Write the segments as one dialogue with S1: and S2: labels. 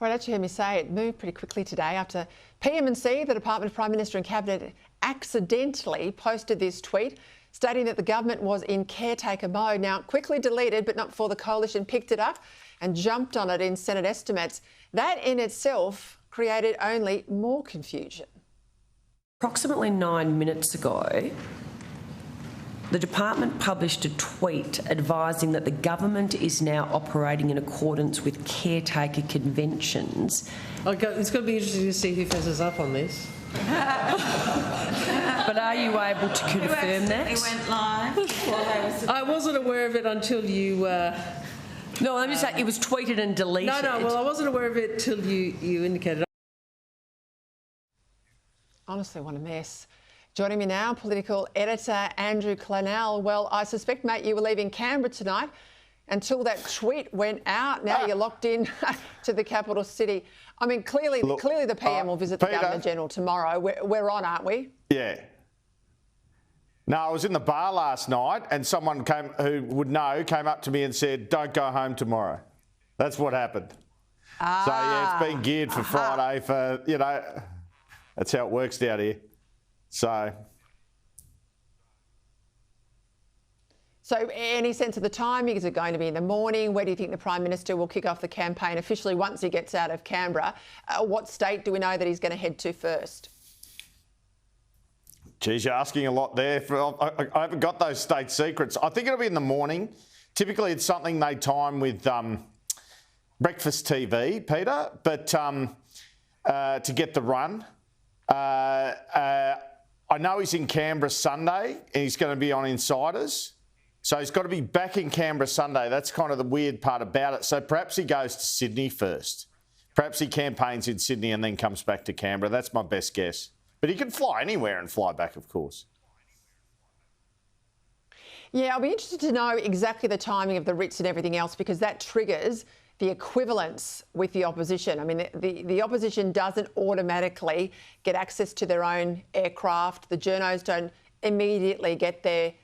S1: Well, as you heard me say, it moved pretty quickly today after PM&C, the Department of Prime Minister and Cabinet, accidentally posted this tweet stating that the government was in caretaker mode. Now, quickly deleted, but not before the coalition picked it up and jumped on it in Senate estimates. That in itself created only more confusion.
S2: Approximately 9 minutes ago, the department published a tweet advising that the government is now operating in accordance with caretaker conventions.
S3: Okay, it's going to be interesting to see who fesses up on this.
S2: But are you able to confirm that?
S4: It went live.
S3: I wasn't aware of it until you...
S2: No, I'm just saying it was tweeted and deleted.
S3: No, well, I wasn't aware of it till you indicated.
S1: Honestly, what a mess. Joining me now, Political Editor Andrew Clennell. Well, I suspect, mate, you were leaving Canberra tonight until that tweet went out. Now you're locked in to the capital city. I mean, clearly the PM will visit the Governor-General tomorrow. We're on, aren't we?
S5: Yeah. No, I was in the bar last night and someone who would know came up to me and said, don't go home tomorrow. That's what happened. So, yeah, it's been geared for Friday for, you know, that's how it works down here. So
S1: any sense of the timing? Is it going to be in the morning? Where do you think the Prime Minister will kick off the campaign officially once he gets out of Canberra? What state do we know that he's going to head to first?
S5: Geez, you're asking a lot there. I haven't got those state secrets. I think it'll be in the morning. Typically, it's something they time with breakfast TV, Peter, but to get the run. I know he's in Canberra Sunday and he's going to be on Insiders. So he's got to be back in Canberra Sunday. That's kind of the weird part about it. So perhaps he goes to Sydney first. Perhaps he campaigns in Sydney and then comes back to Canberra. That's my best guess. But he can fly anywhere and fly back, of course.
S1: Yeah, I'll be interested to know exactly the timing of the writs and everything else, because that triggers the equivalence with the opposition. I mean, the opposition doesn't automatically get access to their own aircraft. The journos don't immediately get their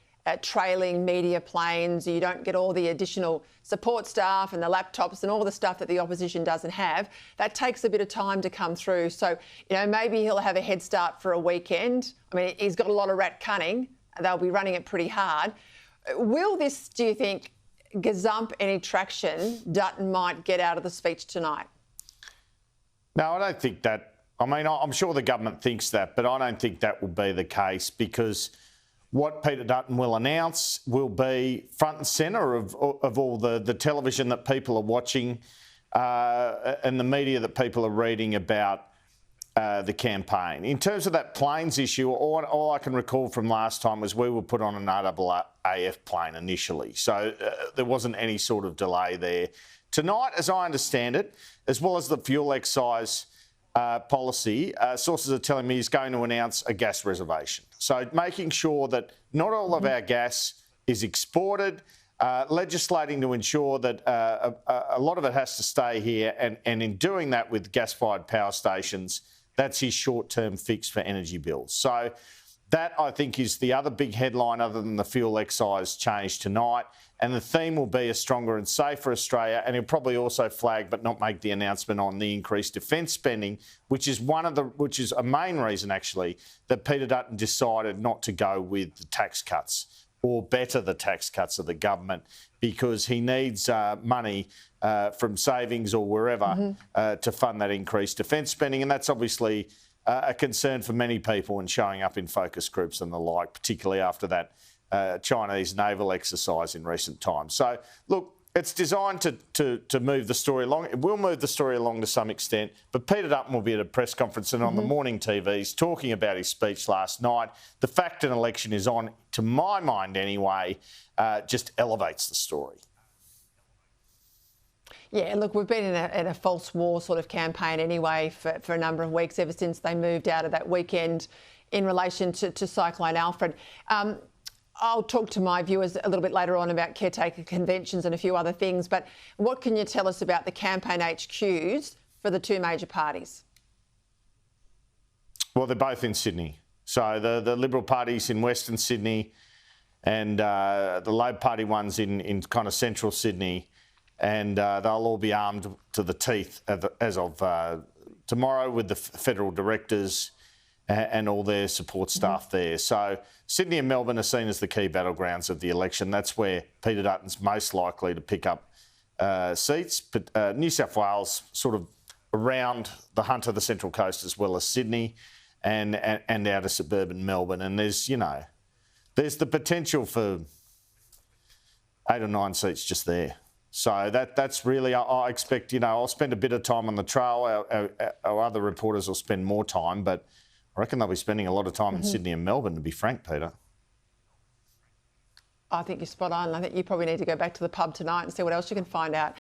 S1: trailing media planes. You don't get all the additional support staff and the laptops and all the stuff that the opposition doesn't have. That takes a bit of time to come through. So, you know, maybe he'll have a head start for a weekend. I mean, he's got a lot of rat cunning. They'll be running it pretty hard. Will this, do you think, gazump any traction Dutton might get out of the speech tonight?
S5: No, I don't think that. I mean, I'm sure the government thinks that, but I don't think that will be the case, because what Peter Dutton will announce will be front and centre of all the television that people are watching and the media that people are reading about the campaign. In terms of that planes issue, all I can recall from last time was we were put on an RAAF plane initially. So there wasn't any sort of delay there. Tonight, as I understand it, as well as the fuel excise policy, sources are telling me he's going to announce a gas reservation. So making sure that not all of our gas is exported, legislating to ensure that a lot of it has to stay here, and in doing that with gas-fired power stations, that's his short-term fix for energy bills. So that, I think, is the other big headline other than the fuel excise change tonight. And the theme will be a stronger and safer Australia. And he'll probably also flag, but not make the announcement on the increased defence spending, which is a main reason, actually, that Peter Dutton decided not to go with the tax cuts or better the tax cuts of the government, because he needs money from savings or wherever to fund that increased defence spending. And that's obviously a concern for many people and showing up in focus groups and the like, particularly after that Chinese naval exercise in recent times. So, look, it's designed to move the story along. It will move the story along to some extent, but Peter Dutton will be at a press conference and on the morning TVs talking about his speech last night. The fact an election is on, to my mind anyway, just elevates the story.
S1: Yeah, look, we've been in a false war sort of campaign anyway for a number of weeks, ever since they moved out of that weekend in relation to Cyclone Alfred. I'll talk to my viewers a little bit later on about caretaker conventions and a few other things, but what can you tell us about the campaign HQs for the two major parties?
S5: Well, they're both in Sydney. So the Liberal Party's in Western Sydney and the Labor Party one's in kind of central Sydney. and they'll all be armed to the teeth as of tomorrow with the federal directors and all their support staff there. So Sydney and Melbourne are seen as the key battlegrounds of the election. That's where Peter Dutton's most likely to pick up seats. But New South Wales sort of around the Hunter, the Central Coast, as well as Sydney and out of suburban Melbourne. And there's the potential for 8 or 9 seats just there. So that's really, I expect, I'll spend a bit of time on the trail. Our other reporters will spend more time, but I reckon they'll be spending a lot of time in Sydney and Melbourne, to be frank, Peter.
S1: I think you're spot on. I think you probably need to go back to the pub tonight and see what else you can find out.